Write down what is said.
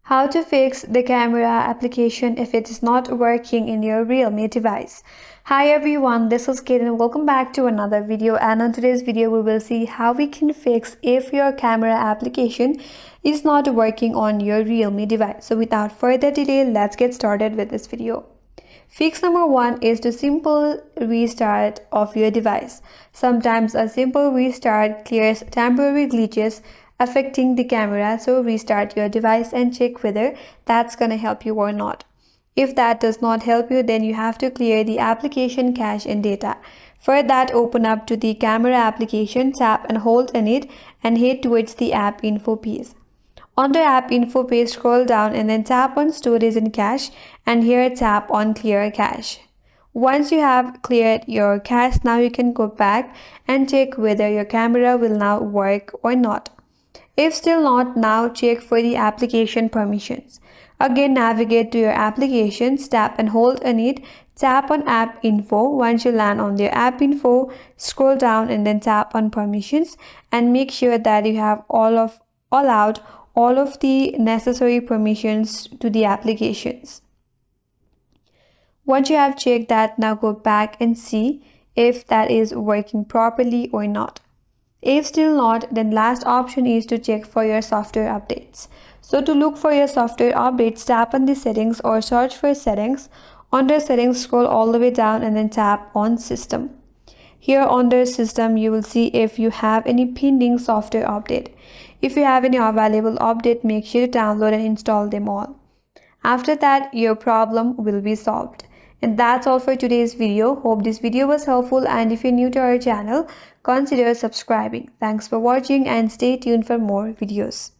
How to fix the camera application if it is not working in your Realme device. Hi everyone, this is Kate and welcome back to another video, and in today's video we will see how we can fix if your camera application is not working on your Realme device. So without further delay, let's get started with this video. Fix number 1 is to simple restart of your device. Sometimes a simple restart clears temporary glitches affecting the camera, so restart your device and check whether that's gonna help you or not. If that does not help you, then you have to clear the application cache and data. For that, open up to the camera application, tap and hold on it and head towards the app info page. On the app info page, scroll down and then tap on storage and cache, and here tap on clear cache. Once you have cleared your cache, now you can go back and check whether your camera will now work or not. If still not, now check for the application permissions. Again, navigate to your applications, tap and hold on it, tap on app info. Once you land on the app info, scroll down and then tap on permissions and make sure that you have allowed all of the necessary permissions to the applications. Once you have checked that, now go back and see if that is working properly or not. If still not, then last option is to check for your software updates. So to look for your software updates, tap on the settings or search for settings. Under settings, scroll all the way down and then tap on system. Here under system, you will see if you have any pending software update. If you have any available update, make sure to download and install them all. After that, your problem will be solved. And that's all for today's video. Hope this video was helpful, and if you're new to our channel, consider subscribing. Thanks for watching and stay tuned for more videos.